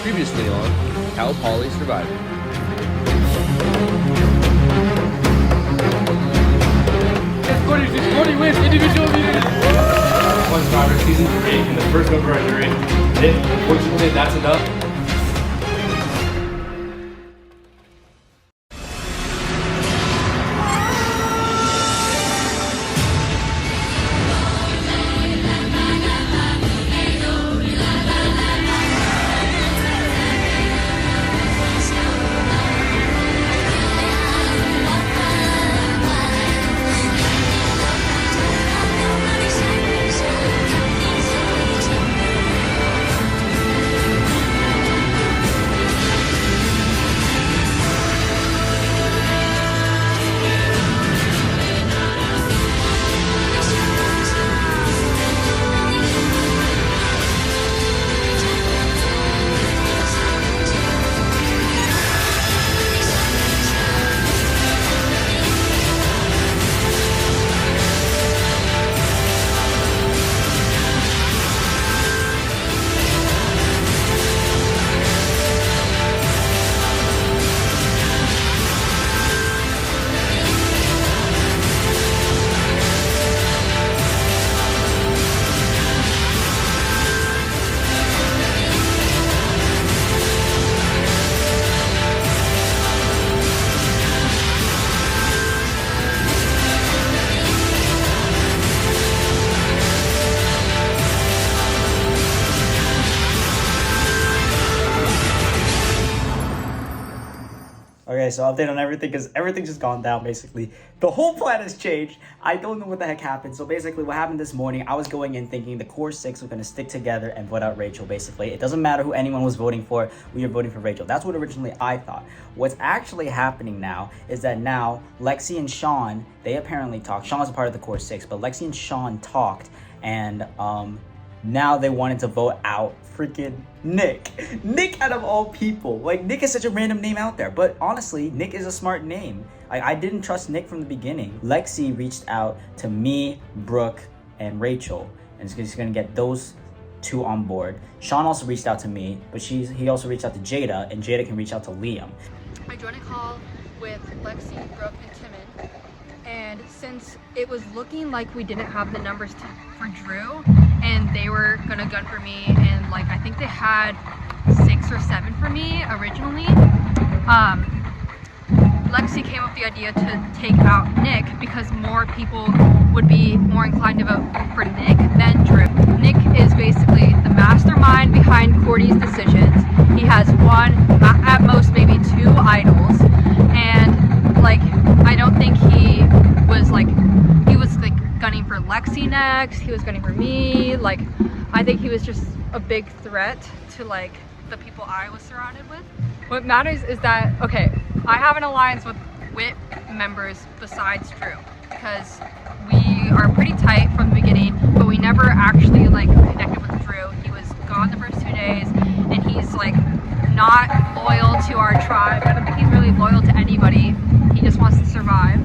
Previously on How Polly Survived. Cody wins individual immunity. One Survivor Season 3 and the first member of jury. Nick, unfortunately, that's enough. Okay, so update on everything because everything's just gone down basically. The whole plan has changed. I don't know what the heck happened. So basically what happened this morning, I was going in thinking the core 6 was going to stick together and vote out Rachel basically. It doesn't matter who anyone was voting for, we are voting for Rachel. That's what originally I thought. What's actually happening now is that now Lexi and Sean, they apparently talked. Sean was a part of the core 6, but Lexi and Sean talked and now they wanted to vote out freaking Nick. Nick out of all people. Like, Nick is such a random name out there. But honestly, Nick is a smart name. I didn't trust Nick from the beginning. Lexi reached out to me, Brooke, and Rachel. And she's going to get those two on board. Sean also reached out to me, but he also reached out to Jada, and Jada can reach out to Liam. I joined a call with Lexi, Brooke, and Timon. And since it was looking like we didn't have the numbers for Drew, and they were gonna gun for me, and like I think they had 6 or 7 for me originally, Lexi came up with the idea to take out Nick because more people would be more inclined to vote for Nick than Drew. Nick is basically the mastermind behind Cordy's decisions. He has one, at most maybe 2 idols, and like I don't think he was like gunning for Lexi next. He was gunning for me. Like, I think he was just a big threat to like the people I was surrounded with. What matters is that, okay, I have an alliance with WIT members besides Drew because we are pretty tight from the beginning, but we never actually like connected with Drew. He was gone the first 2 days and he's like not loyal to our tribe. I don't think he's really loyal to anybody. He just wants to survive.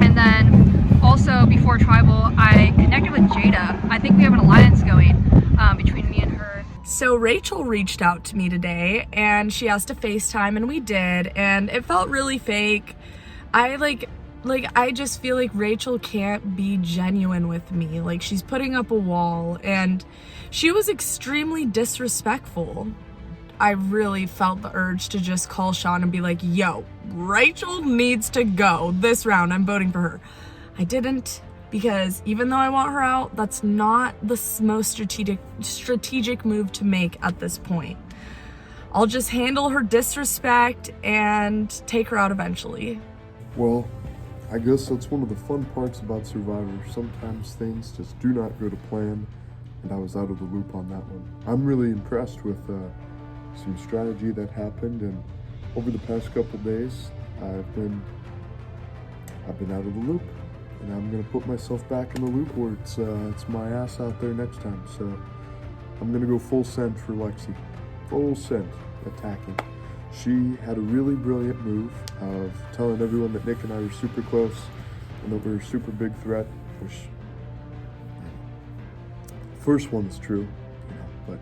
And then also before tribal, I connected with Jada. I think we have an alliance going between me and her. So Rachel reached out to me today and she asked to FaceTime and we did, and it felt really fake. I just feel like Rachel can't be genuine with me. Like, she's putting up a wall and she was extremely disrespectful. I really felt the urge to just call Sean and be like, yo, Rachel needs to go this round. I'm voting for her. I didn't, because even though I want her out, that's not the most strategic move to make at this point. I'll just handle her disrespect and take her out eventually. Well, I guess that's one of the fun parts about Survivor. Sometimes things just do not go to plan, and I was out of the loop on that one. I'm really impressed with some strategy that happened, and over the past couple days, I've been out of the loop. And I'm gonna put myself back in the loop where it's my ass out there next time. So I'm gonna go full send for Lexi. Full send, attacking. She had a really brilliant move of telling everyone that Nick and I were super close and that we were a super big threat, which first one is true, but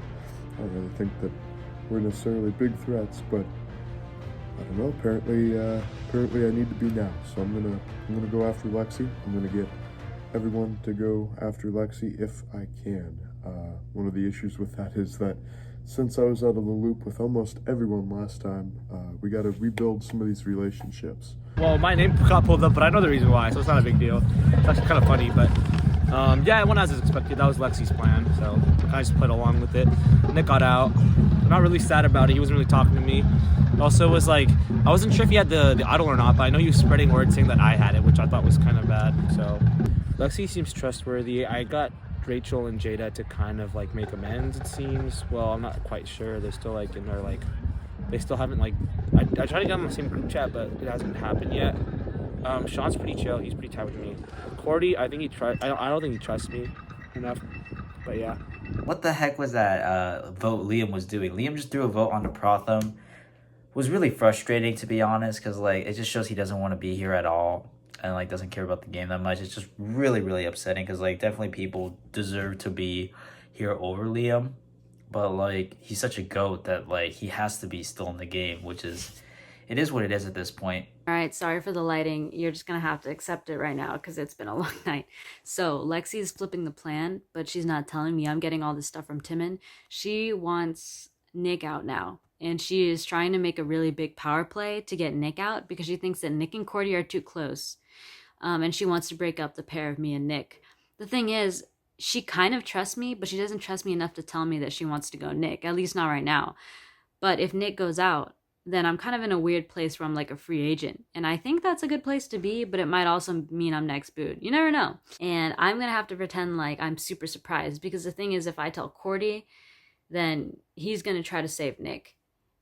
I don't really think that were necessarily big threats, but I don't know. Apparently I need to be now. So I'm gonna go after Lexi. I'm gonna get everyone to go after Lexi if I can. One of the issues with that is that since I was out of the loop with almost everyone last time, we got to rebuild some of these relationships. Well, my name got pulled up, but I know the reason why, so it's not a big deal. It's actually kind of funny, but yeah, it went as expected. That was Lexi's plan, so I just played along with it. Nick got out. I'm not really sad about it. He wasn't really talking to me. It also was like, I wasn't sure if he had the idol or not, but I know he was spreading word saying that I had it, which I thought was kind of bad. So Lexi seems trustworthy. I got Rachel and Jada to kind of like make amends, it seems. Well, I'm not quite sure. They're still like in their like, they still haven't like, I tried to get them in the same group chat, but it hasn't happened yet. Sean's pretty chill. He's pretty tight with me. Cordy, I think he tried. I don't think he trusts me enough, but yeah. What the heck was that vote Liam was doing? Liam just threw a vote onto Protham. Was really frustrating, to be honest, because like it just shows he doesn't want to be here at all and like doesn't care about the game that much. It's just really upsetting because like definitely people deserve to be here over Liam, but like he's such a goat that like he has to be still in the game, which is, it is what it is at this point. All right, sorry for the lighting. You're just gonna have to accept it right now because it's been a long night. So Lexi is flipping the plan, but she's not telling me. I'm getting all this stuff from Timon. She wants Nick out now, and she is trying to make a really big power play to get Nick out because she thinks that Nick and Cordy are too close. And she wants to break up the pair of me and Nick. The thing is, she kind of trusts me, but she doesn't trust me enough to tell me that she wants to go Nick, at least not right now. But if Nick goes out, then I'm kind of in a weird place where I'm like a free agent. And I think that's a good place to be, but it might also mean I'm next boot. You never know. And I'm going to have to pretend like I'm super surprised because the thing is, if I tell Cordy, then he's going to try to save Nick.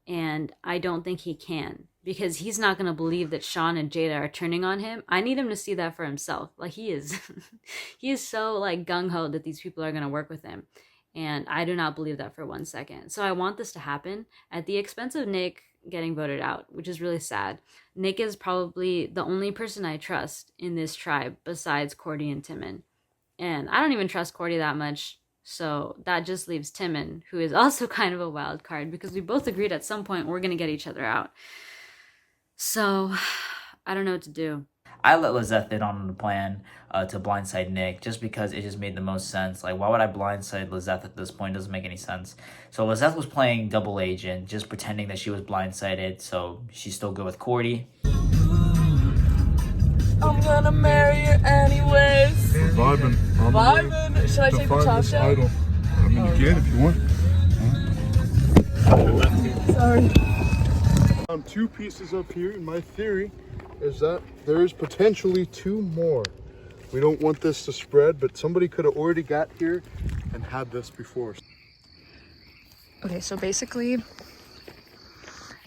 And I don't think he can because he's not going to believe that Sean and Jada are turning on him. I need him to see that for himself. Like he is, he is so like gung-ho that these people are going to work with him. And I do not believe that for 1 second. So I want this to happen at the expense of Nick getting voted out, which is really sad. Nick is probably the only person I trust in this tribe besides Cordy and Timon. And I don't even trust Cordy that much. So that just leaves Timon, who is also kind of a wild card because we both agreed at some point we're going to get each other out. So I don't know what to do. I let Lizeth in on the plan to blindside Nick just because it just made the most sense. Like, why would I blindside Lizeth at this point? It doesn't make any sense. So Lizeth was playing double agent, just pretending that she was blindsided, so she's still good with Cordy. I'm gonna marry you anyways. Vibing. Vibing. Should I take the top down? Idol. I mean, you can if you want. Sorry. Found 2 pieces up here, and my theory is that there is potentially 2 more. We don't want this to spread, but somebody could have already got here and had this before. Okay, so basically,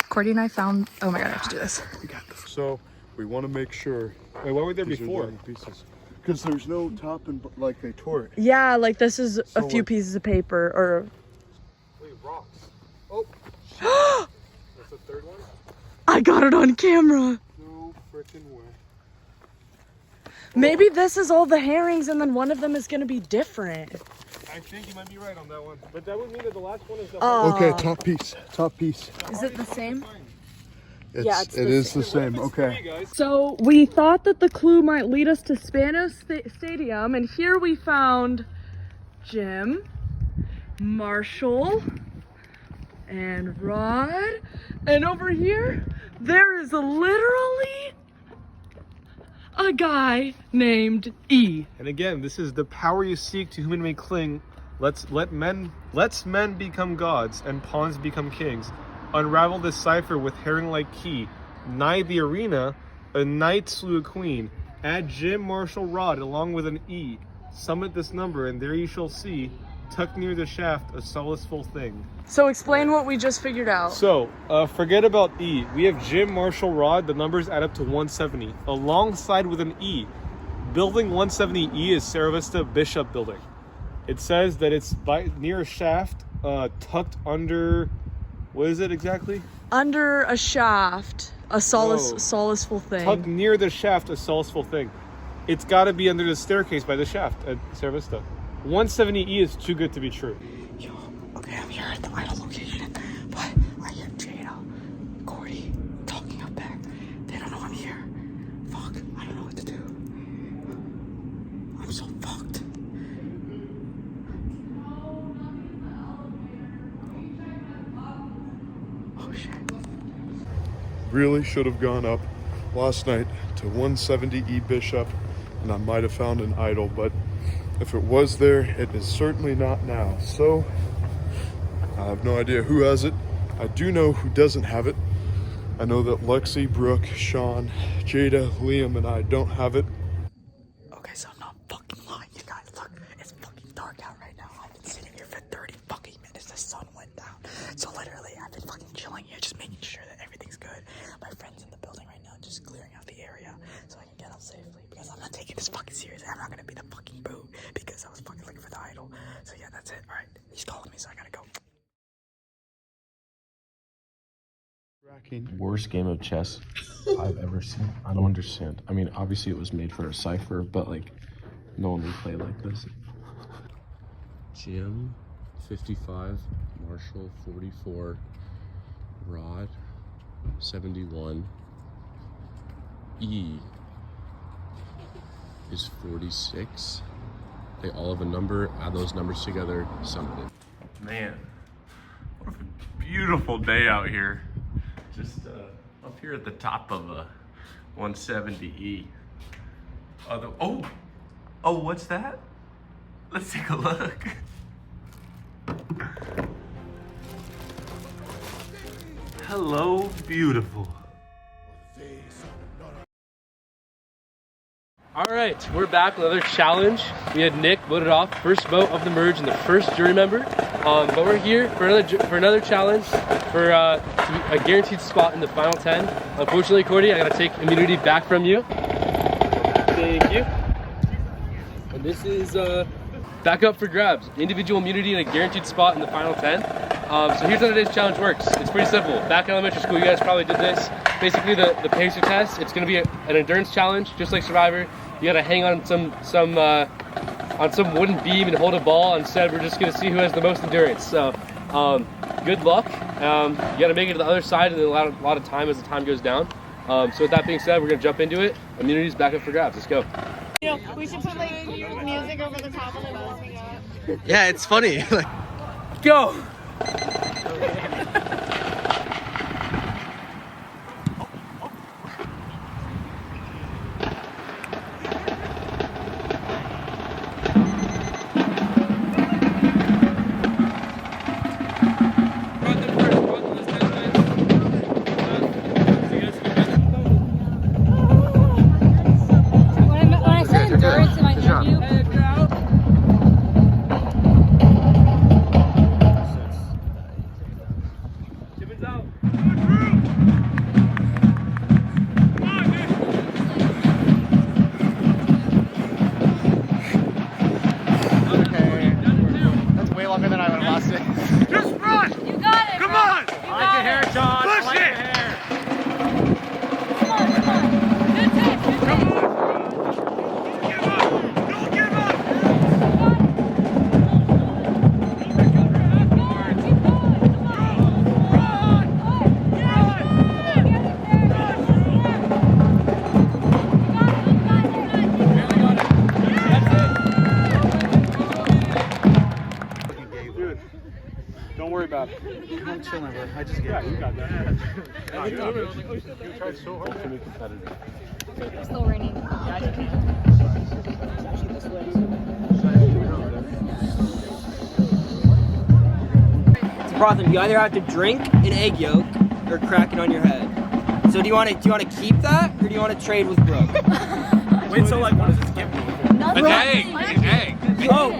Cordy and I found, oh my god, I have to do this. We got this. So we want to make sure. Wait, why were there these before? are the pieces. Because there's no top and like they tore it. Yeah, like this is So a few pieces of paper or. Wait, rocks. Oh, that's the 3rd one? I got it on camera. No freaking way. Maybe this is all the herrings and then one of them is gonna be different. I think you might be right on that one. But that would mean that the last one is the Okay, top piece. Top piece. Is it the same? Yeah, it is the same. Okay. So we thought that the clue might lead us to Spanos Stadium, and here we found Jim, Marshall, and Rod, and over here there is literally a guy named E. And again, this is the power you seek to whom may cling. Let's men become gods and pawns become kings. Unravel this cipher with herring-like key. Nigh the arena, a knight slew a queen. Add Jim, Marshall, Rod along with an E. Summit this number, and there you shall see, tucked near the shaft, a solaceful thing. So explain what we just figured out. So, forget about E. We have Jim, Marshall, Rod. The numbers add up to 170, alongside with an E. Building 170E is Sarah Vista Bishop Building. It says that it's near a shaft, tucked under... What is it exactly? Under a shaft, a solaceful thing. Tucked near the shaft, a solaceful thing. It's got to be under the staircase by the shaft at Sarah Vista. 170E is too good to be true. Yo, okay, I'm here at the idol location, but Oh shit. Really should have gone up last night to 170 E Bishop, and I might have found an idol, but if it was there, it is certainly not now. So I have no idea who has it. I do know who doesn't have it. I know that Lexi, Brooke, Sean, Jada, Liam, and I don't have it. Okay, so I'm not fucking lying, you guys. Look, it's fucking dark out right now. I've been sitting here for 30 fucking minutes. The sun went down. So literally, I've been fucking chilling here, just making sure that everything's good. My friend's in the building right now, just clearing out the area so I can get up safely. Because I'm not taking this fucking serious. I'm not gonna be the fucking boo because I was fucking looking for the idol. So yeah, that's it. Alright, he's calling me, so I gotta go. Worst game of chess I've ever seen. I don't understand. I mean, obviously it was made for a cipher, but like, no one would play like this. Jim, 55, Marshall, 44, Rod, 71, E is 46. They all have a number, add those numbers together, sum it. Man, what a beautiful day out here. Just up here at the top of a 170E. Oh, what's that? Let's take a look. Hello, beautiful. All right, we're back with another challenge. We had Nick voted off first vote of the merge and the first jury member. But we're here for another challenge for a guaranteed spot in the final 10. Unfortunately, Cordy, I gotta take immunity back from you. Thank you. And this is back up for grabs. Individual immunity and a guaranteed spot in the final 10. So here's how today's challenge works. It's pretty simple. Back in elementary school, you guys probably did this. Basically, the pacer test. It's gonna be an endurance challenge, just like Survivor. You gotta hang on some wooden beam and hold a ball. Instead, we're just gonna see who has the most endurance. So, good luck. You gotta make it to the other side in a lot of time as the time goes down. So with that being said, we're gonna jump into it. Immunity's back up for grabs. Let's go. We should put like music over the top of the bus. Yeah, it's funny. Go. Don't worry about it. I'm chilling, bro. I just get Yeah, you got that. You tried so hard to be competitive. It's still raining. Protham, you either have to drink an egg yolk or crack it on your head. So do you want to keep that or do you want to trade with Brooke? Wait, so like, what does this give me? An egg. Oh,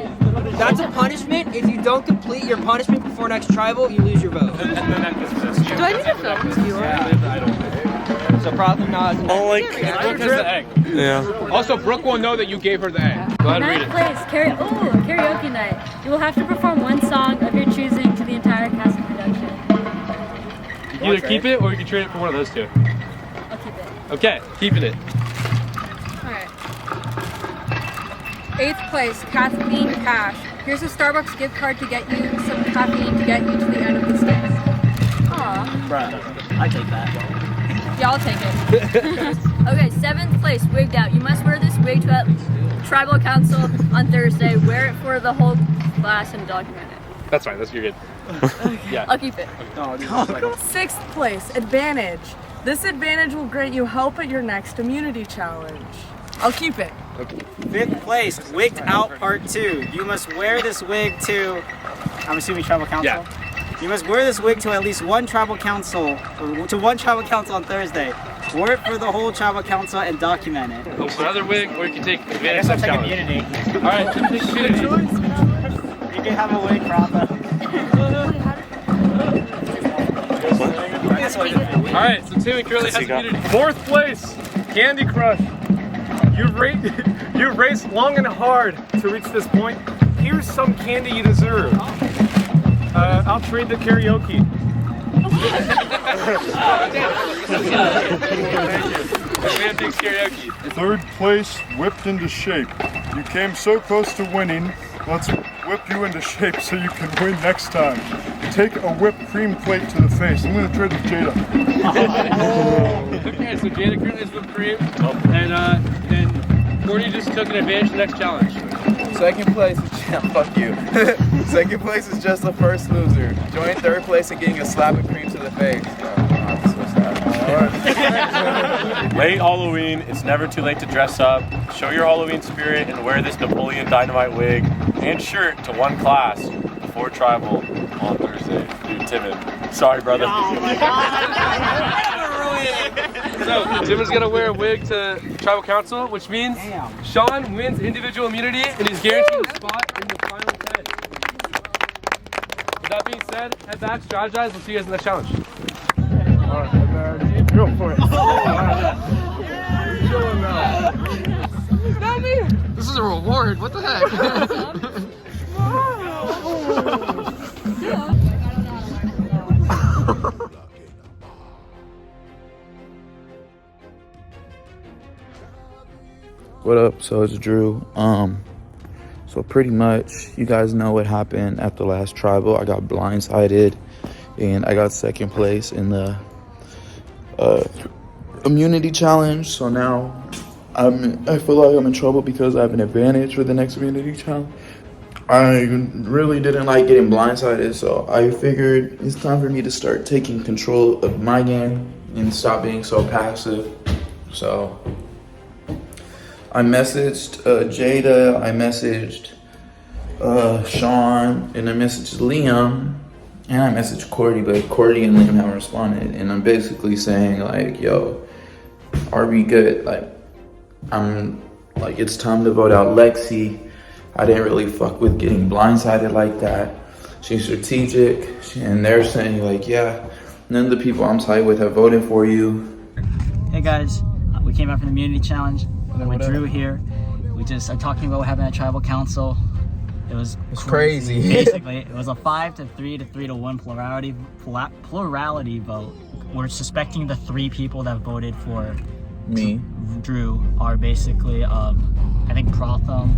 that's a punishment. If you don't complete your punishment before next tribal, you lose your vote. Do I need to film this? So Protham nods. Brooke has the egg. Yeah. Also, Brooke will know that you gave her the egg. Go ahead and read it. Place, karaoke night. You will have to perform one song of your choosing to the entire cast and production. You can either keep it or you can trade it for one of those two. I'll keep it. Okay, keeping it. Alright. 8th place, Kathleen Cash. Here's a Starbucks gift card to get you some caffeine to get you to the end of the sticks. Aw. Bruh, I take that. Yeah, I'll take it. Okay, 7th place, wigged out. You must wear this wig to tribal council on Thursday. Wear it for the whole class and document it. That's fine. You're good. Yeah. I'll keep it. Sixth place, advantage. This advantage will grant you help at your next immunity challenge. I'll keep it. Fifth place, wigged out part 2. You must wear this wig to, I'm assuming tribal council? Yeah. You must wear this wig to at least one tribal council, or to one tribal council on Thursday. Wear it for the whole tribal council and document it. Hope for another wig, or you can take I advantage guess I'll of the take challenge. immunity. Alright, take immunity. You can have a wig, Rafa. Alright, so Timmy currently has immunity. Fourth place, Candy Crush. You've raced long and hard to reach this point. Here's some candy you deserve. I'll trade the karaoke. Third place, whipped into shape. You came so close to winning. Let's whip you into shape so you can win next time. Take a whipped cream plate to the face. I'm gonna trade with Jada. Okay, so Jada currently has whipped cream, and Courtney just took an advantage of the next challenge. Second place is fuck you. Second place is just the first loser. Join third place and getting a slap of cream to the face. Late Halloween, it's never too late to dress up. Show your Halloween spirit and wear this Napoleon Dynamite wig and shirt to one class before tribal on Thursday. Dude, Timon. Sorry, brother. Oh my god. So, Timon's gonna wear a wig to tribal council, which means Sean wins individual immunity and he's guaranteed a spot in the final 10. With that being said, head back, strategize, we'll see you guys in the next challenge. Go for it. This is a reward. What the heck? What up? So it's Drew. So pretty much you guys know what happened at the last tribal. I got blindsided and I got second place in the immunity challenge. So now I feel like I'm in trouble because I have an advantage for the next immunity challenge. I really didn't like getting blindsided, so I figured it's time for me to start taking control of my game and stop being so passive. So I messaged Jada, I messaged Sean, and I messaged Liam, and I messaged Cordy, but Cordy and Liam haven't responded. And I'm basically saying like, yo, are we good? Like, it's time to vote out Lexi. I didn't really fuck with getting blindsided like that. She's strategic, and they're saying like, yeah, none of the people I'm tight with have voted for you. Hey guys, we came out from the immunity challenge. With Drew here. We just are talking about what happened at tribal council. It was crazy. Basically, it was a 5 to 3 to 3 to 1 plurality vote. We're suspecting the 3 people that voted for me, Drew, are basically I think Protham,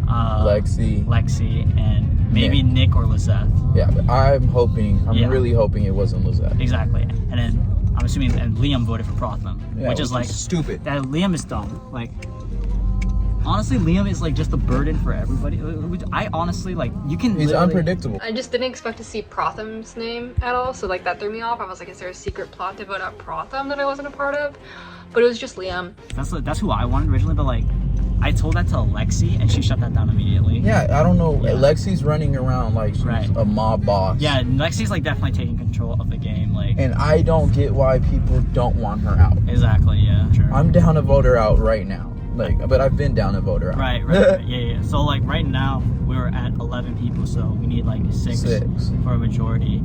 Lexi, and maybe Nick or Lizeth. Yeah, but I'm really hoping it wasn't Lizeth. Exactly. And then I'm assuming and Liam voted for Protham, which is like stupid. That Liam is dumb. Like, honestly, Liam is like just a burden for everybody. I honestly like He's unpredictable. I just didn't expect to see Protham's name at all, so like that threw me off. I was like, is there a secret plot to vote out Protham that I wasn't a part of? But it was just Liam. That's who I wanted originally, but like I told that to Lexi and she shut that down immediately. Yeah, I don't know. Yeah. Lexi's running around like she's a mob boss. Yeah, Lexi's like definitely taking control of the game. Like, and I don't get why people don't want her out. Exactly. Yeah. Sure. I'm down to vote her out right now. Like, but I've been down to vote her out. Right. Yeah. So like right now we're at 11 people, so we need like six for a majority.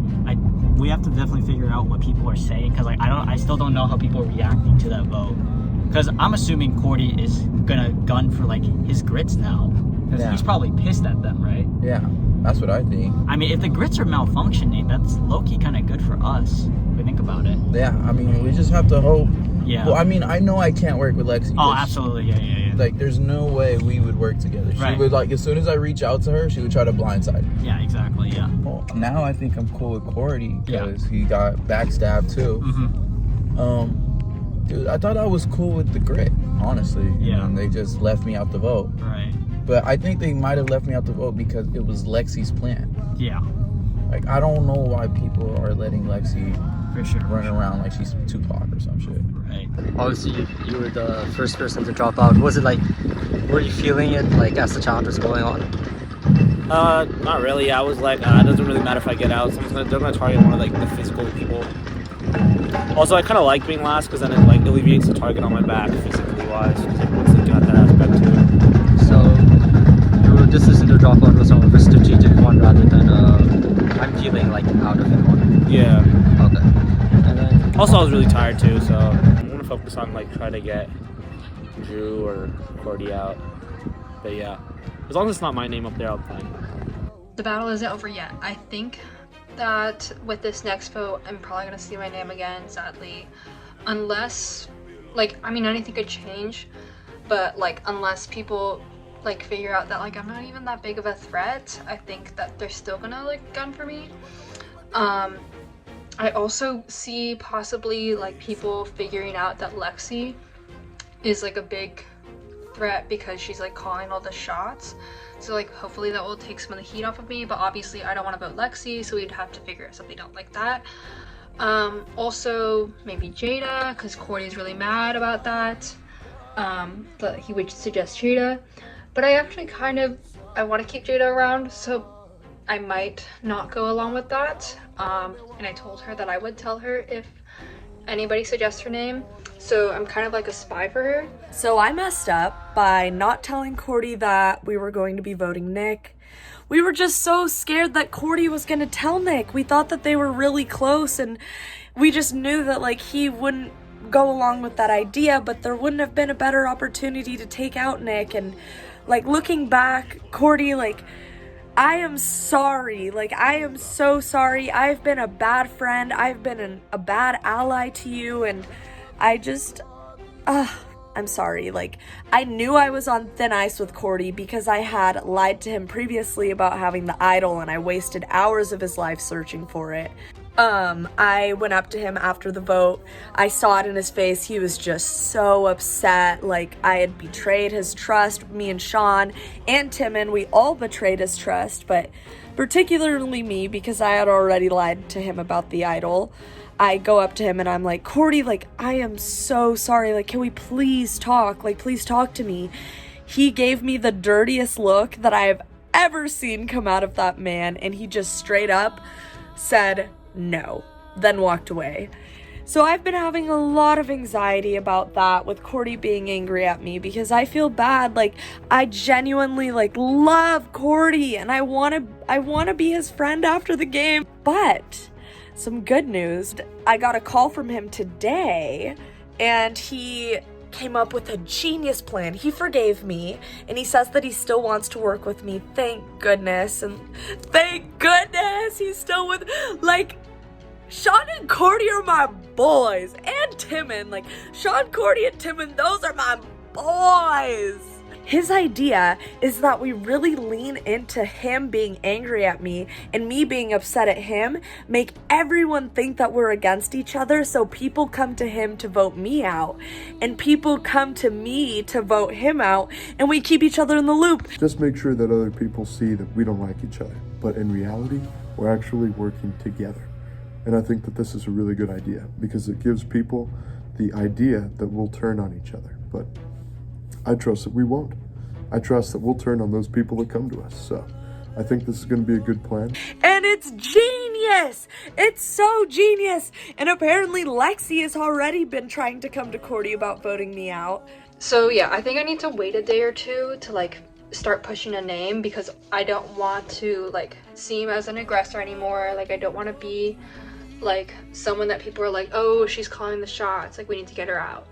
We have to definitely figure out what people are saying, because like I still don't know how people are reacting to that vote. Because I'm assuming Cordy is gonna gun for like his grits now, because he's probably pissed at them, right? Yeah, that's what I think. I mean, if the grits are malfunctioning, that's low-key kind of good for us, if we think about it. Yeah, I mean, we just have to hope. Yeah. Well, I mean, I know I can't work with Lexi. Oh, absolutely, yeah. Like, there's no way we would work together. She would, like, as soon as I reach out to her, she would try to blindside me. Yeah, exactly, yeah. Well, now I think I'm cool with Cordy, because he got backstabbed, too. Dude, I thought I was cool with the grit, honestly. Yeah. And they just left me out the vote. Right. But I think they might have left me out the vote because it was Lexi's plan. Yeah. Like, I don't know why people are letting Lexi run around like she's Tupac or some shit. Right. Obviously, you were the first person to drop out. Was it like, were you feeling it like as the challenge was going on? Not really. I was like, it doesn't really matter if I get out. They're gonna target one of like the physical people. Also, I kind of like being last because then it like alleviates the target on my back physically wise. Once they got that aspect to it. So your decision to drop out was more of a strategic one rather than I'm feeling like out of it one. Yeah. Okay. And then Also, I was really tired too, so I'm gonna focus on like trying to get Drew or Cordy out. But yeah, as long as it's not my name up there, I'm fine. The battle isn't over yet. I think that with this next vote, I'm probably gonna see my name again, sadly. Unless, like, I mean, anything could change, but like, unless people like figure out that like I'm not even that big of a threat, I think that they're still gonna like gun for me. I also see possibly like people figuring out that Lexi is like a big threat because she's like calling all the shots. So like hopefully that will take some of the heat off of me, but obviously I don't want to vote Lexi, so we'd have to figure something out like that. Also maybe Jada, because Cordy's really mad about that. But he would suggest Jada. But I actually I want to keep Jada around, so I might not go along with that. And I told her that I would tell her if anybody suggests her name. So I'm kind of like a spy for her. So I messed up by not telling Cordy that we were going to be voting Nick. We were just so scared that Cordy was going to tell Nick. We thought that they were really close, and we just knew that like he wouldn't go along with that idea, but there wouldn't have been a better opportunity to take out Nick. And like looking back, Cordy, like, I am sorry. Like, I am so sorry. I've been a bad friend. I've been a bad ally to you, and I just, I'm sorry. Like, I knew I was on thin ice with Cordy because I had lied to him previously about having the idol, and I wasted hours of his life searching for it. I went up to him after the vote. I saw it in his face. He was just so upset. Like, I had betrayed his trust. Me and Sean and Timon, we all betrayed his trust, but particularly me because I had already lied to him about the idol. I go up to him and I'm like, Cordy, like, I am so sorry. Like, can we please talk? Like, please talk to me. He gave me the dirtiest look that I've ever seen come out of that man, and he just straight up said no, then walked away. So I've been having a lot of anxiety about that, with Cordy being angry at me, because I feel bad. Like, I genuinely like love Cordy and I want to be his friend after the game. But some good news, I got a call from him today and he came up with a genius plan. He forgave me and he says that he still wants to work with me. Thank goodness. And thank goodness he's still with, like, Sean and Cordy are my boys, and Timon. Like, Sean, Cordy, and Timon, those are my boys. His idea is that we really lean into him being angry at me and me being upset at him, make everyone think that we're against each other, so people come to him to vote me out, and people come to me to vote him out, and we keep each other in the loop. Just make sure that other people see that we don't like each other, but in reality, we're actually working together. And I think that this is a really good idea because it gives people the idea that we'll turn on each other. But I trust that we won't. I trust that we'll turn on those people that come to us. So I think this is going to be a good plan. And it's genius! It's so genius! And apparently Lexi has already been trying to come to Cordy about voting me out. So yeah, I think I need to wait a day or two to like start pushing a name, because I don't want to like seem as an aggressor anymore. Like, I don't want to be like someone that people are like, oh, she's calling the shots, like we need to get her out.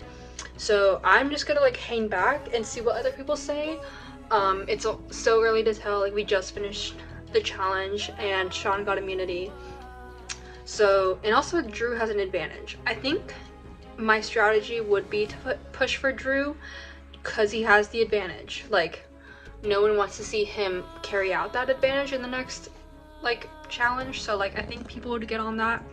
So I'm just gonna like hang back and see what other people say. It's so early to tell. Like, we just finished the challenge and Sean got immunity, so, and also Drew has an advantage. I think my strategy would be to push for Drew because he has the advantage. Like, no one wants to see him carry out that advantage in the next like challenge, so like I think people would get on that.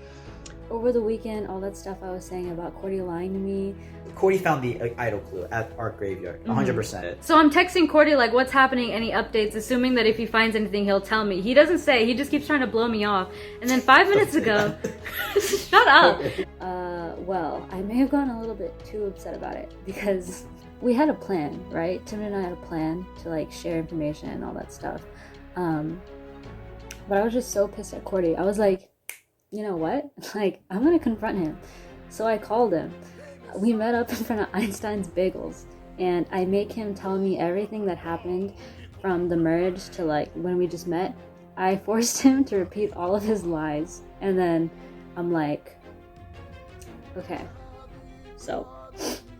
over the weekend, all that stuff I was saying about Cordy lying to me. Cordy found the idol clue at our graveyard, 100%. So I'm texting Cordy like, what's happening, any updates, assuming that if he finds anything, he'll tell me. He doesn't say, he just keeps trying to blow me off. And then 5 minutes ago, shut up. Well, I may have gotten a little bit too upset about it because we had a plan, right? Tim and I had a plan to like share information and all that stuff. But I was just so pissed at Cordy. I was like, you know what? Like, I'm gonna confront him. So I called him. We met up in front of Einstein's Bagels, and I make him tell me everything that happened from the merge to like when we just met. I forced him to repeat all of his lies, and then I'm like, okay, so,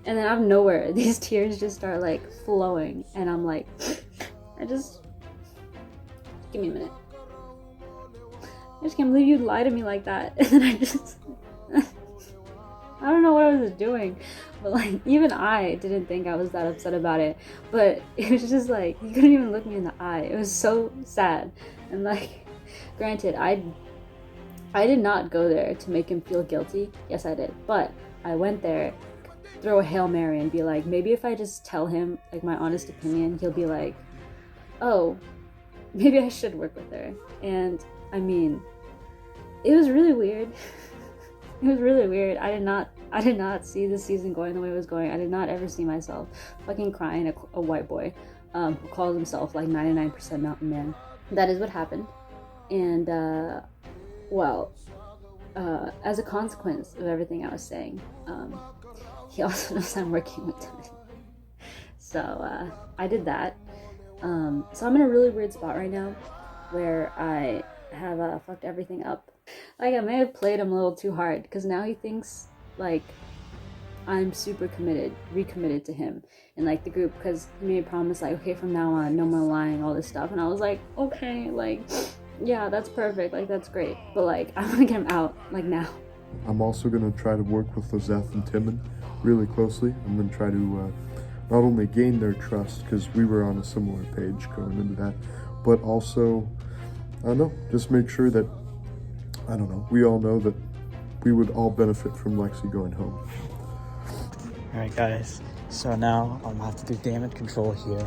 and then out of nowhere, these tears just start like flowing, and I'm like, give me a minute. I just can't believe you'd lie to me like that. And then I don't know what I was doing, but like even I didn't think I was that upset about it. But it was just like, you couldn't even look me in the eye. It was so sad. And like, granted, I did not go there to make him feel guilty. Yes, I did. But I went there, throw a Hail Mary and be like, maybe if I just tell him like my honest opinion, he'll be like, oh, maybe I should work with her. And I mean, it was really weird. It was really weird. I did not see this season going the way it was going. I did not ever see myself fucking crying a white boy who calls himself like 99% mountain man. That is what happened. And as a consequence of everything I was saying, he also knows I'm working with him. So I did that. So I'm in a really weird spot right now where I have fucked everything up. Like, I may have played him a little too hard because now he thinks like I'm super recommitted to him and like the group, because he made a promise like, okay, from now on no more lying, all this stuff, and I was like, okay, like, yeah, that's perfect, like that's great, but like I want to get him out like now. I'm also going to try to work with Lizeth and Timon really closely. I'm going to try to not only gain their trust, because we were on a similar page going into that, but also, I don't know, just make sure that, I don't know, we all know that we would all benefit from Lexi going home. Alright guys, so now I'm gonna have to do damage control here.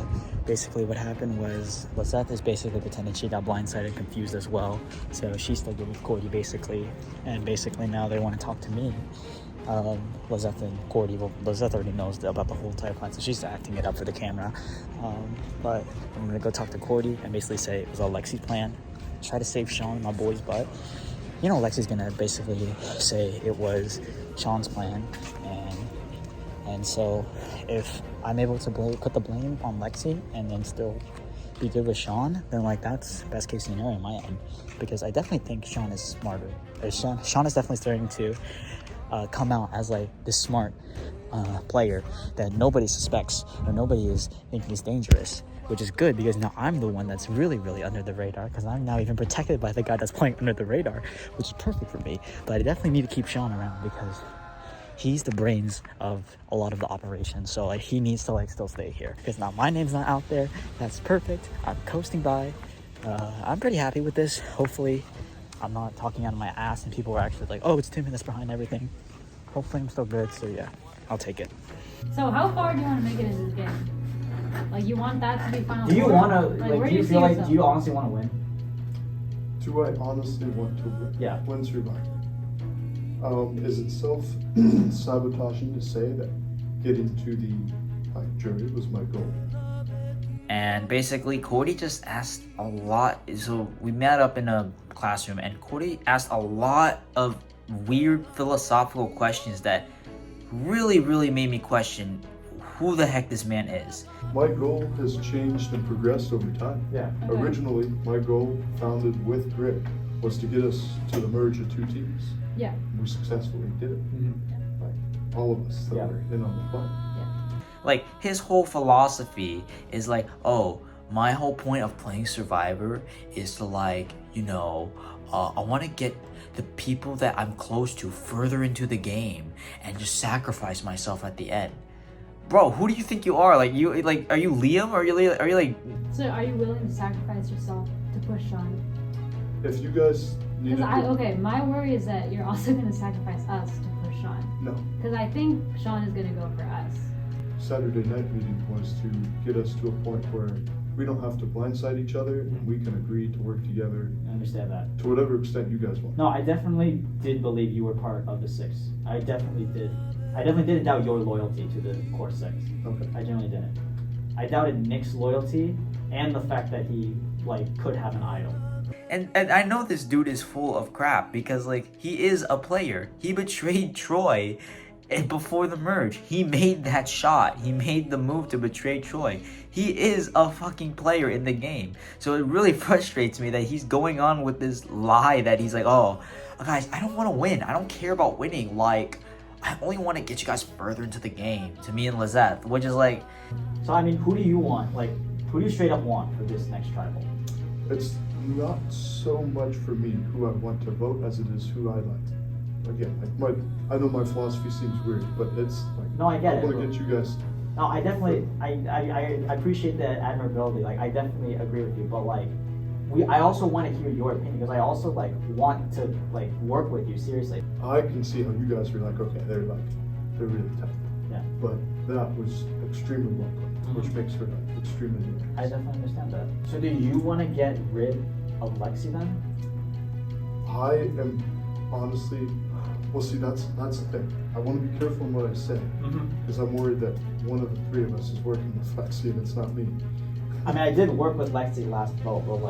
Basically what happened was Lizeth is basically pretending she got blindsided and confused as well. So she's still good with Cordy basically. And basically now they want to talk to me. Lizeth and Cordy, well, Lizeth already knows about the whole entire plan, so she's acting it up for the camera. But I'm gonna go talk to Cordy and basically say it was a Lexi plan. Try to save Sean, my boy's butt. You know, Lexi's gonna basically say it was Sean's plan, and so if I'm able to put the blame on Lexi and then still be good with Sean, then like that's best case scenario in my end, because I definitely think Sean is smarter. Sean is definitely starting to come out as like this smart player that nobody suspects or nobody is thinking is dangerous, which is good because now I'm the one that's really under the radar, because I'm now even protected by the guy that's playing under the radar, which is perfect for me. But I definitely need to keep Sean around because he's the brains of a lot of the operation, so like he needs to like still stay here, because now my name's not out there. That's perfect. I'm coasting by. I'm pretty happy with this. Hopefully I'm not talking out of my ass and people are actually like, oh, it's Timon that's behind everything. Hopefully I'm still good, so yeah, I'll take it. So how far do you want to make it in this game? Like, you want that to be final? Do you four? want to, where do you feel like, do you honestly want to win? Do I honestly want to win? Yeah. Win Survivor? Is it self-sabotaging to say that getting to the jury was my goal? And basically, Cordy just asked a lot. So we met up in a classroom, and Cordy asked a lot of weird philosophical questions that really made me question who the heck this man is. My goal has changed and progressed over time. Yeah. Originally, my goal, founded with Grit, was to get us to the merge of two teams. Yeah. We successfully did it. Mm-hmm. Like, all of us that were in on the plan. Like, his whole philosophy is like, oh, my whole point of playing Survivor is to like, you know, I want to get the people that I'm close to further into the game and just sacrifice myself at the end. Bro, who do you think you are? Like, are you Liam? Or are you like... So are you willing to sacrifice yourself to push Sean? If you guys Because okay, my worry is that you're also gonna sacrifice us to push Sean. No. Because I think Sean is gonna go for us. Saturday night meeting was to get us to a point where we don't have to blindside each other and we can agree to work together. I understand that. To whatever extent you guys want. No, I definitely did believe you were part of the 6. I definitely did. I definitely didn't doubt your loyalty to the core 6. Okay. I genuinely didn't. I doubted Nick's loyalty and the fact that he could have an idol. And I know this dude is full of crap because he is a player. He betrayed Troy before the merge. He made that shot. He made the move to betray Troy. He is a fucking player in the game. So it really frustrates me that he's going on with this lie that he's like, oh, guys, I don't want to win. I don't care about winning. I only want to get you guys further into the game, to me and Lizette, which is So, I mean, who do you want? Who do you straight up want for this next tribal? It's not so much for me who I want to vote as it is who I like. Again, I know my philosophy seems weird, but it's no, I get it. I want to get you guys. No, I definitely, I appreciate the admirability. I definitely agree with you, but I also want to hear your opinion because I also want to work with you seriously. I can see how you guys are okay, they're really tough. Yeah. But that was extremely well played, which makes her extremely dangerous. I definitely understand that. So do you want to get rid of Lexi then? I am honestly, well, see, that's the thing. I want to be careful in what I say because I'm worried that one of the 3 of us is working with Lexi and it's not me. I mean, I did work with Lexi last vote, but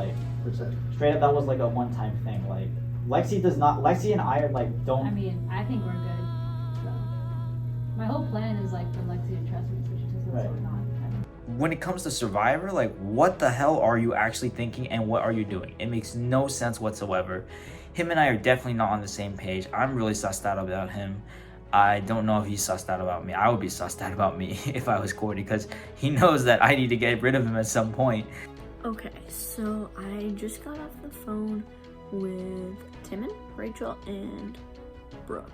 exactly. Straight up, that was a one-time thing. Lexi and I are don't. I mean, I think we're good. So my whole plan is for Lexi to trust me, so she doesn't Right. so we're not. when it comes to Survivor, what the hell are you actually thinking and what are you doing? It makes no sense whatsoever. Him and I are definitely not on the same page. I'm really sussed out about him. I don't know if he's sussed out about me. I would be sussed out about me if I was Cordy because he knows that I need to get rid of him at some point. Okay, so I just got off the phone with Timon, Rachel, and Brooke.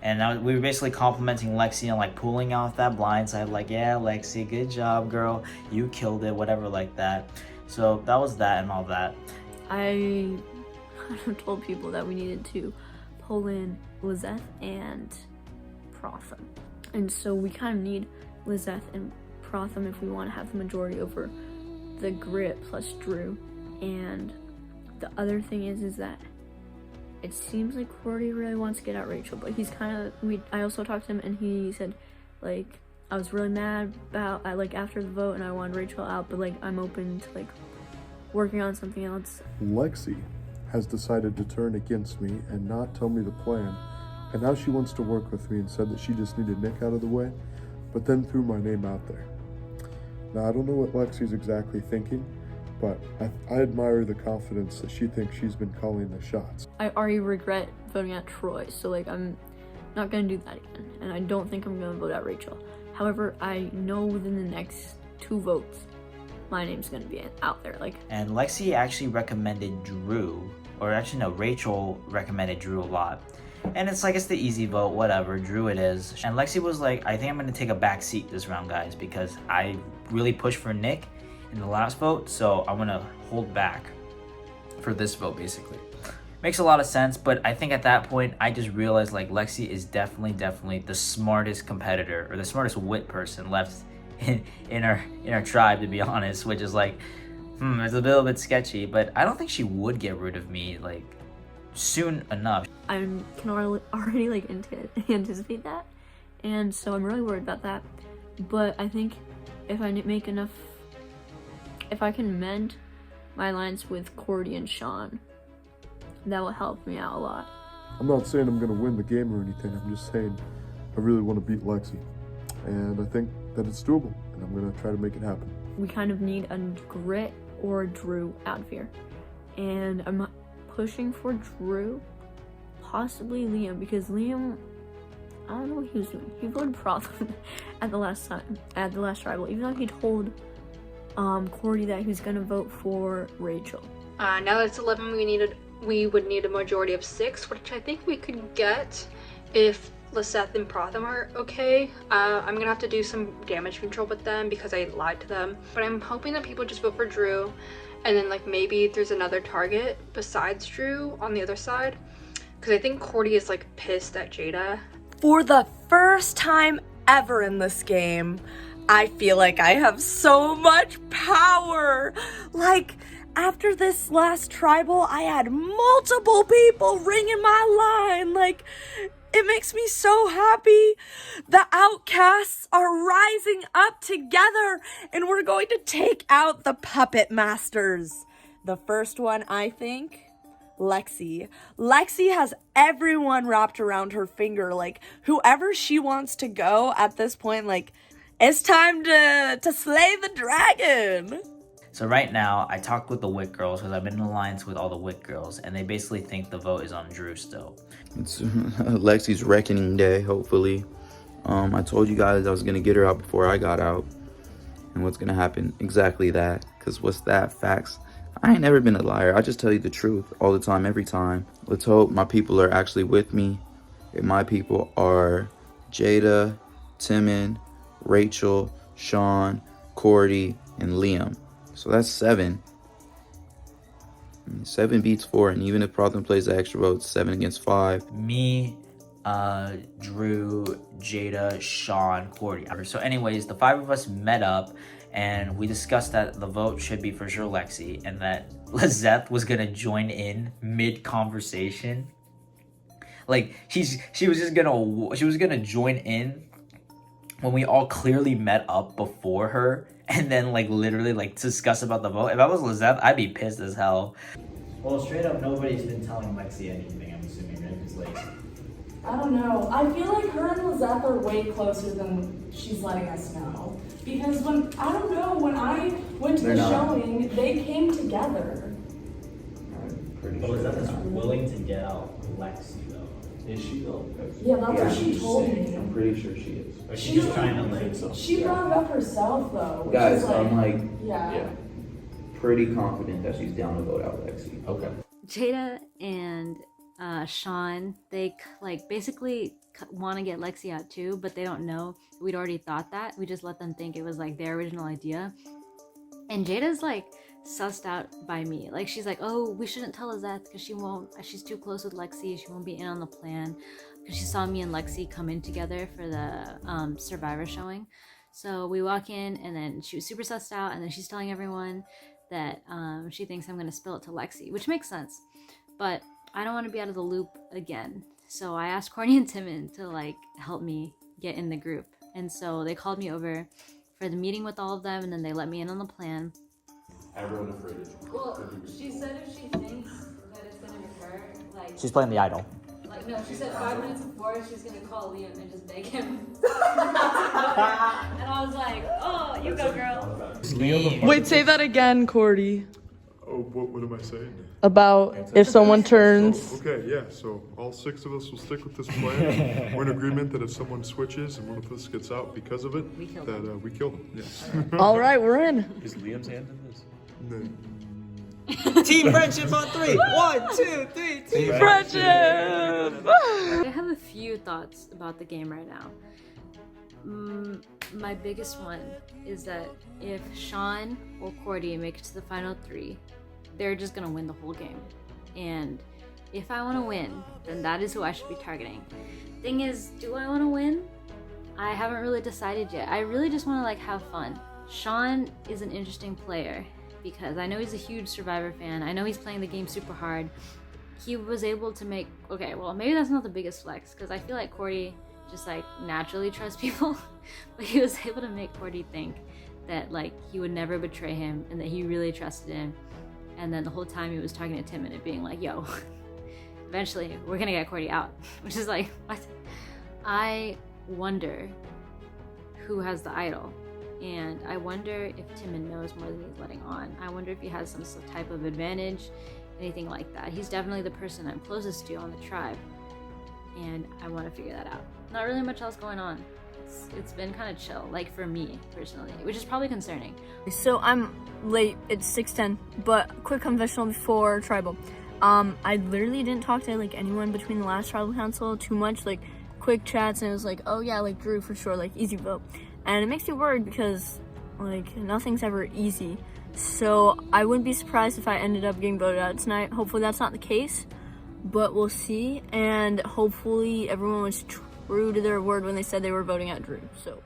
And we were basically complimenting Lexi and pulling off that blindside, yeah, Lexi, good job, girl. You killed it, whatever like that. So that was that and all that. I kind of told people that we needed to pull in Lizette and Protham. And so we kind of need Lizette and Protham if we want to have the majority over the Grit plus Drew. And the other thing is that it seems like Cordy really wants to get out Rachel, but he's kind of, I also talked to him and he said, I was really mad about, after the vote and I wanted Rachel out, but I'm open to working on something else. Lexi has decided to turn against me and not tell me the plan, and now she wants to work with me and said that she just needed Nick out of the way, but then threw my name out there. Now, I don't know what Lexi's exactly thinking, but I admire the confidence that she thinks she's been calling the shots. I already regret voting out Troy, so I'm not gonna do that again, and I don't think I'm gonna vote out Rachel. However, I know within the next 2 votes, my name's gonna be out there. And Lexi actually recommended Drew, or actually no, Rachel recommended Drew a lot. And it's it's the easy vote, whatever, Drew it is. And Lexi was I think I'm gonna take a back seat this round, guys, because I really pushed for Nick in the last vote, so I'm gonna hold back for this vote, basically. Makes a lot of sense, but I think at that point, I just realized Lexi is definitely the smartest competitor, or the smartest wit person left in our tribe, to be honest, which is it's a little bit sketchy, but I don't think she would get rid of me soon enough. I can already anticipate that, and so I'm really worried about that. But I think if I can mend my alliance with Cordy and Sean, that will help me out a lot. I'm not saying I'm going to win the game or anything, I'm just saying I really want to beat Lexi. And I think that it's doable, and I'm going to try to make it happen. We kind of need a Grit or a Drew out of here. And I'm pushing for Drew, possibly Liam, because Liam, I don't know what he was doing. He voted Protham at the last tribal, even though he told Cordy that he was gonna vote for Rachel. Now that it's 11, we would need a majority of 6, which I think we could get if Liseth and Protham are okay. I'm gonna have to do some damage control with them because I lied to them, but I'm hoping that people just vote for Drew. and then like maybe there's another target besides Drew on the other side, because I think Cordy is like pissed at Jada. For the first time ever in this game, I feel like I have so much power. Like, after this last tribal, I had multiple people ringing my line. Like, it makes me so happy. The outcasts are rising up together, and we're going to take out the puppet masters. The first one, I think, Lexi. Lexi has everyone wrapped around her finger. Like, whoever she wants to go at this point, like, it's time to slay the dragon. So right now, I talked with the Wit girls because I've been in alliance with all the Wit girls, and they basically think the vote is on Drew still. It's Lexi's reckoning day, hopefully. I told you guys I was going to get her out before I got out. And what's going to happen? Exactly that. Because what's that? Facts. I ain't never been a liar. I just tell you the truth all the time, every time. Let's hope my people are actually with me. And my people are Jada, Timon, Rachel, Sean, Cordy, and Liam. So that's 7. 7 beats 4, and even if Protham plays the extra votes, 7 against 5. Me, Drew, Jada, Sean, Cordy. So anyways, the 5 of us met up, and we discussed that the vote should be for sure Lexi, and that Lizeth was gonna join in mid-conversation. Like, she was gonna join in when we all clearly met up before her, and then like literally like discuss about the vote. If I was Lizeth, I'd be pissed as hell. Well, straight up, nobody's been telling Lexi anything, I'm assuming, right? Because, like, I don't know. I feel like her and Lizeth are way closer than she's letting us know. Because when I went to the showing, they came together. but Lizeth is willing to get out Lexi, though. Is she though? Yeah, that's what she told me. I'm pretty sure she is. Or she's just trying to, like... She brought it up herself, though. Which Guys, is like, I'm like yeah. pretty confident that she's down to vote out Lexi. Okay. Jada and Sean, they like basically want to get Lexi out too, but they don't know. We'd already thought that. We just let them think it was like their original idea. And Jada's like sussed out by me. Like, she's like, oh, we shouldn't tell Lizeth because she's too close with Lexi. She won't be in on the plan. Because she saw me and Lexi come in together for the Survivor showing. So we walk in, and then she was super sussed out, and then she's telling everyone that she thinks I'm going to spill it to Lexi, which makes sense. But I don't want to be out of the loop again. So I asked Courtney and Timon to like help me get in the group. And so they called me over for the meeting with all of them, and then they let me in on the plan. Everyone afraid of you. Well, she said if she thinks that it's gonna be her, like... She's playing the idol. Like, no, she said 5 minutes before she's gonna call Liam and just beg him. And I was like, oh, you go, girl. Wait, say that again, Cordy. Oh, what am I saying? About if someone turns. Oh, okay, yeah, so all 6 of us will stick with this plan. We're in agreement that if someone switches and one of us gets out because of it, we kill them. Yes. All right, we're in. Is Liam's hand in this? No. Team friendship on 3. 1, 2, 3. Team Friendship! I have a few thoughts about the game right now. My biggest one is that if Sean or Cordy make it to the final 3, they're just gonna win the whole game. And if I want to win, then that is who I should be targeting. Thing is, do I want to win? I haven't really decided yet. I really just want to like have fun. Sean is an interesting player because I know he's a huge Survivor fan. I know he's playing the game super hard. He was able to make, okay, well maybe that's not the biggest flex because I feel like Cordy just like naturally trusts people, but he was able to make Cordy think that like he would never betray him and that he really trusted him. And then the whole time he was talking to Timon and being like, yo, eventually we're gonna get Cordy out, which is like, what? I wonder who has the idol. And I wonder if Timon knows more than he's letting on. I wonder if he has some type of advantage, anything like that. He's definitely the person I'm closest to on the tribe. And I want to figure that out. Not really much else going on. It's been kind of chill, like for me personally, which is probably concerning. So I'm late, it's 6:10, but quick confessional before tribal. I literally didn't talk to like anyone between the last tribal council too much, like quick chats, and it was like, oh yeah, like Drew for sure, like easy vote. And it makes me worried because like nothing's ever easy. So I wouldn't be surprised if I ended up getting voted out tonight. Hopefully that's not the case, but we'll see. And hopefully everyone was true to their word when they said they were voting out Drew. So.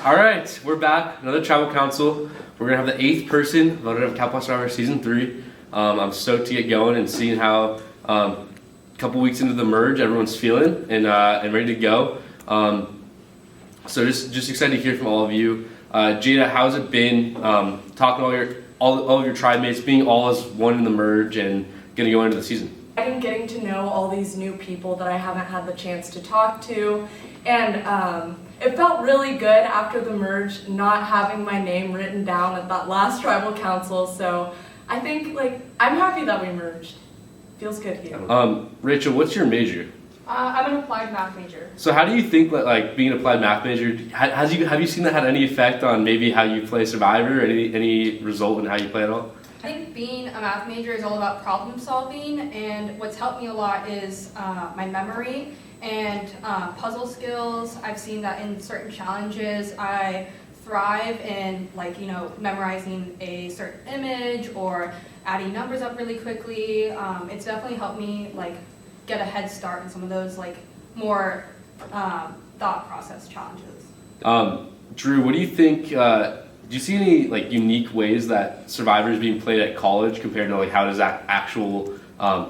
All right, we're back. Another tribal council. We're gonna have the 8th person voted of Cal Plus Survivor Season 3. I'm stoked to get going and seeing how a couple weeks into the merge everyone's feeling and ready to go. So just excited to hear from all of you. Jada, how's it been talking to all of your tribe mates, being all as one in the merge and gonna go into the season? I'm getting to know all these new people that I haven't had the chance to talk to, and it felt really good after the merge not having my name written down at that last tribal council. So I think I'm happy that we merged. Feels good here. Rachel, what's your major? I'm an applied math major. So how do you think that being an applied math major, have you seen that had any effect on maybe how you play Survivor, or any result in how you play at all? I think being a math major is all about problem solving, and what's helped me a lot is my memory and puzzle skills. I've seen that in certain challenges I thrive in, memorizing a certain image or adding numbers up really quickly. It's definitely helped me get a head start in some of those more thought process challenges. Drew, what do you think? Do you see any unique ways that Survivor is being played at college compared to how does that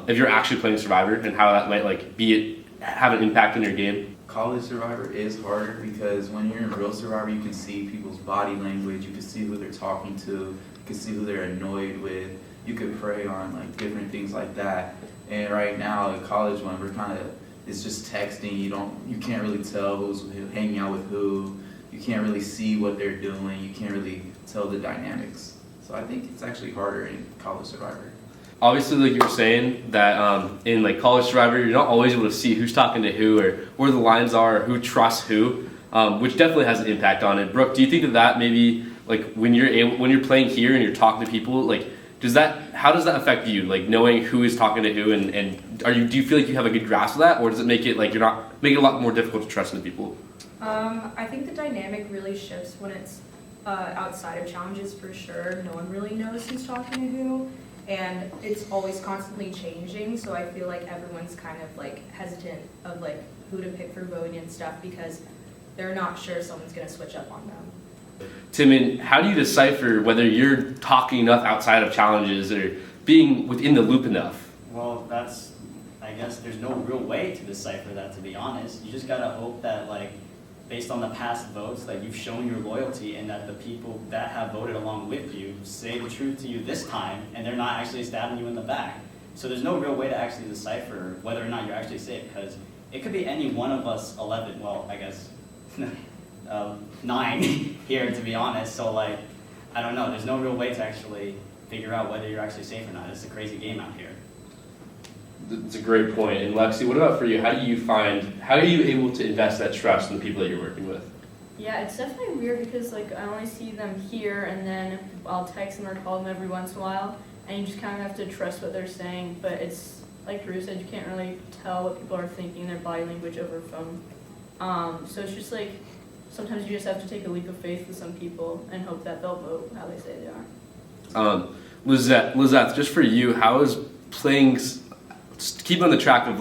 if you're actually playing Survivor, and how that might have an impact on your game? College Survivor is harder because when you're in real Survivor, you can see people's body language, you can see who they're talking to, you can see who they're annoyed with, you could prey on different things like that. And right now at college, when we're it's just texting, you can't really tell who's hanging out with who, you can't really see what they're doing, you can't really tell the dynamics. So I think it's actually harder in College Survivor. Obviously, like you were saying, that in College Survivor, you're not always able to see who's talking to who or where the lines are, or who trusts who, which definitely has an impact on it. Brooke, do you think that maybe when you're playing here and you're talking to people, how does that affect you? Knowing who is talking to who, and do you feel like you have a good grasp of that, or does it make it make it a lot more difficult to trust in the people? I think the dynamic really shifts when it's outside of challenges, for sure. No one really knows who's talking to who, and it's always constantly changing, so I feel like everyone's kind of hesitant of who to pick for voting and stuff because they're not sure someone's going to switch up on them. Timon, how do you decipher whether you're talking enough outside of challenges or being within the loop enough? Well, I guess there's no real way to decipher that, to be honest. You just gotta hope that based on the past votes, that you've shown your loyalty and that the people that have voted along with you say the truth to you this time and they're not actually stabbing you in the back. So there's no real way to actually decipher whether or not you're actually safe, because it could be any one of us 11, well, I guess 9 here, to be honest. So I don't know, there's no real way to actually figure out whether you're actually safe or not. It's a crazy game out here. It's a great point. And Lexi, what about for you? How are you able to invest that trust in the people that you're working with? Yeah, it's definitely weird because I only see them here and then I'll text them or call them every once in a while, and you just kind of have to trust what they're saying. But it's like Drew said, you can't really tell what people are thinking, their body language over phone. So it's just sometimes you just have to take a leap of faith with some people and hope that they'll vote how they say they are. Lizette, just for you, how is playing, keep on the track of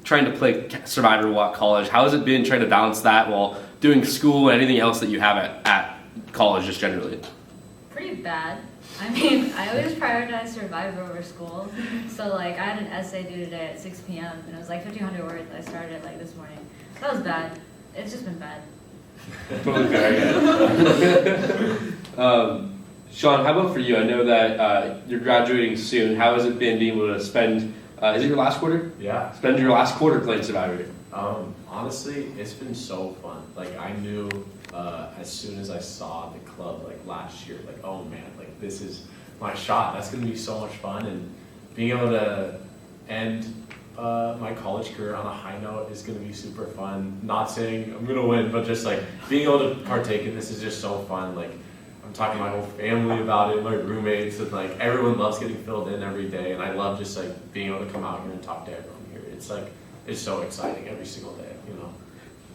trying to play Survivor while at college, how has it been trying to balance that while doing school and anything else that you have at college just generally? Pretty bad. I mean, I always prioritize Survivor over school. So I had an essay due today at 6 p.m. and it was 1,500 words. I started it this morning. That was bad. It's just been bad. Totally fair, yeah. Sean, how about for you? I know that you're graduating soon. How has it been being able to spend, is it your last quarter? Yeah. Spend your last quarter playing Survivor? Honestly, it's been so fun. I knew as soon as I saw the club last year, oh man, this is my shot. That's gonna be so much fun, and being able to end my college career on a high note is going to be super fun. Not saying I'm going to win, but just like being able to partake in this is just so fun. Like I'm talking to my whole family about it, my roommates, and like everyone loves getting filled in every day. And I love just like being able to come out here and talk to everyone here. It's like, it's so exciting every single day, you know.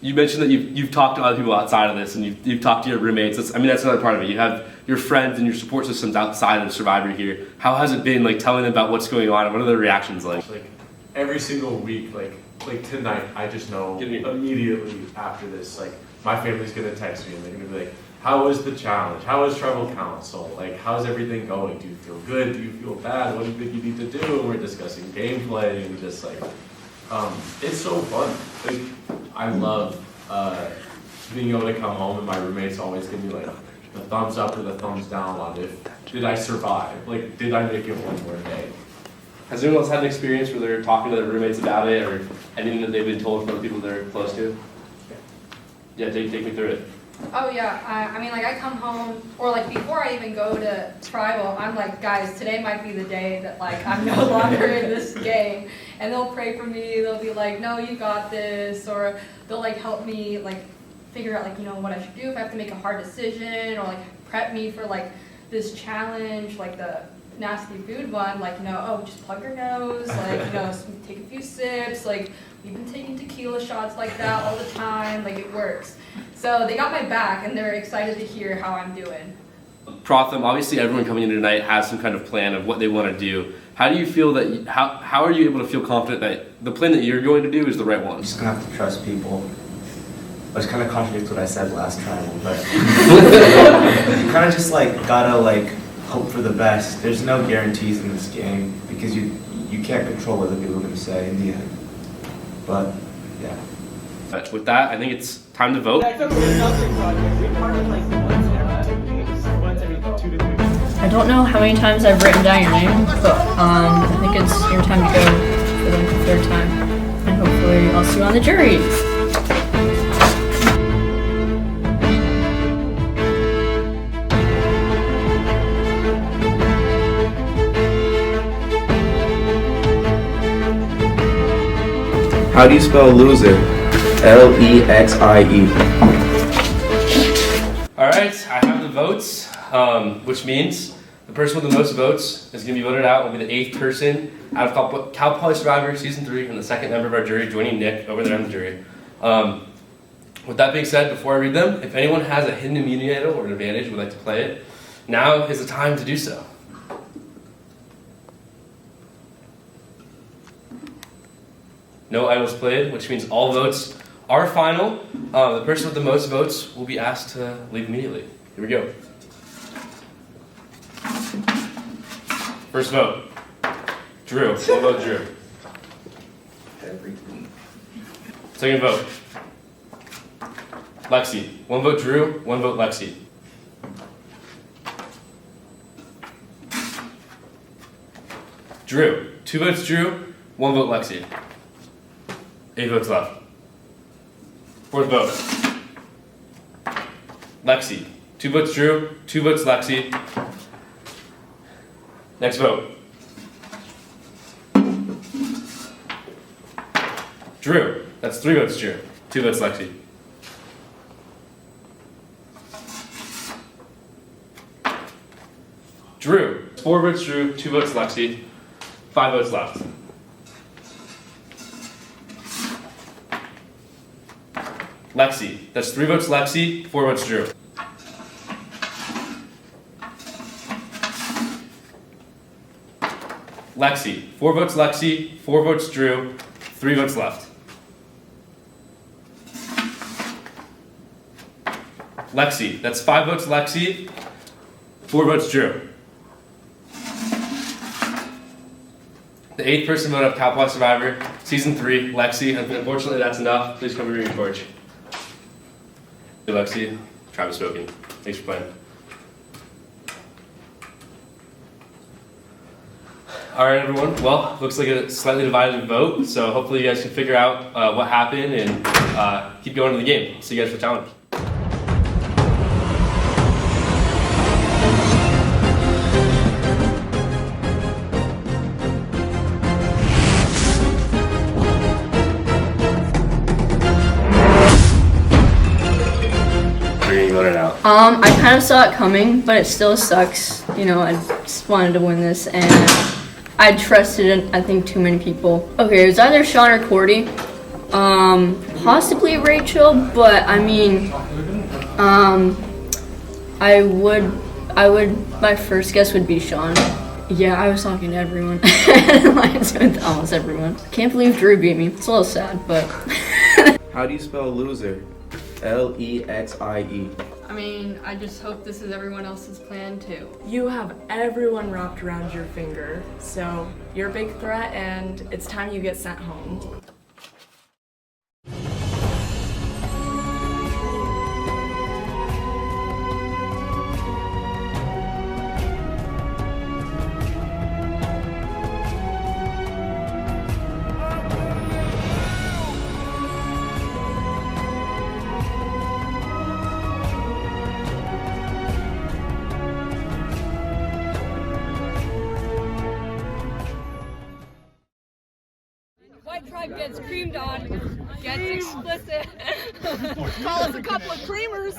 You mentioned that you've talked to other people outside of this, and you've talked to your roommates. That's another part of it. You have your friends and your support systems outside of Survivor here. How has it been, like, telling them about what's going on, and what are the reactions like? Like every single week, like tonight, I just know immediately after this, like my family's gonna text me and they're gonna be like, "How was the challenge? How was tribal council? Like, how's everything going? Do you feel good? Do you feel bad? What do you think you need to do?" And we're discussing gameplay and just like, it's so fun. Like, I love being able to come home and my roommates always give me like the thumbs up or the thumbs down on did I survive? Like, did I make it one more day? Has anyone else had an experience where they're talking to their roommates about it, or anything that they've been told from the people they're close to? Yeah, take me through it. Oh yeah, I mean, like I come home, or like before I even go to tribal, I'm like, guys, today might be the day that like I'm no longer in this game, and they'll pray for me. They'll be like, no, you got this, or they'll like help me like figure out like, you know, what I should do if I have to make a hard decision, or like prep me for like this challenge, like the nasty food one, like, you know, oh, just plug your nose, like, you know, take a few sips, like we've been taking tequila shots like that all the time, like it works. So they got my back and they're excited to hear how I'm doing. Protham, obviously everyone coming in tonight has some kind of plan of what they want to do. How do you feel that, how are you able to feel confident that the plan that you're going to do is the right one? You're just gonna have to trust people. Which kind of contradicts what I said last tribal, but you kind of just like gotta like hope for the best. There's no guarantees in this game because you can't control what the people are gonna say in the end. But yeah. But with that, I think it's time to vote. I don't know how many times I've written down your name, but I think it's your time to go for like the third time. And hopefully I'll see you on the jury. How do you spell loser? L-E-X-I-E. All right, I have the votes, which means the person with the most votes is going to be voted out. Will be the 8th person out of Cal Poly Survivor Season 3 and the 2nd member of our jury, joining Nick over there on the jury. With that being said, before I read them, if anyone has a hidden immunity idol or an advantage and would like to play it, now is the time to do so. No idols played, which means all votes are final. The person with the most votes will be asked to leave immediately. Here we go. First vote. Drew. One vote, Drew. Second vote. Lexi. One vote, Drew. One vote, Lexi. Drew. 2 votes, Drew. 1 vote, Lexi. 8 votes left. 4th vote. Lexi. 2 votes Drew, 2 votes Lexi. Next vote. Drew. That's 3 votes Drew, 2 votes Lexi. Drew. 4 votes Drew, 2 votes Lexi. 5 votes left. Lexi. That's 3 votes Lexi, 4 votes Drew. Lexi. 4 votes Lexi, 4 votes Drew, 3 votes left. Lexi. That's 5 votes Lexi, 4 votes Drew. The 8th person voted up Cal Poly Survivor, Season 3, Lexi. Unfortunately, that's enough. Please come read your torch. Hey, Lexi, Travis spoken. Thanks for playing. All right, everyone. Well, looks like a slightly divided vote, so hopefully you guys can figure out what happened and keep going to the game. See you guys for the challenge. I kind of saw it coming, but it still sucks. You know, I just wanted to win this, and I trusted in, I think, too many people. Okay, it was either Sean or Cordy. Possibly Rachel, but I mean, my first guess would be Sean. Yeah, I was talking to everyone. Alliance with almost everyone. Can't believe Drew beat me. It's a little sad, but. How do you spell loser? L-E-X-I-E. I mean, I just hope this is everyone else's plan too. You have everyone wrapped around your finger, so you're a big threat and it's time you get sent home. White tribe gets creamed on, gets explicit. Call us a couple of creamers.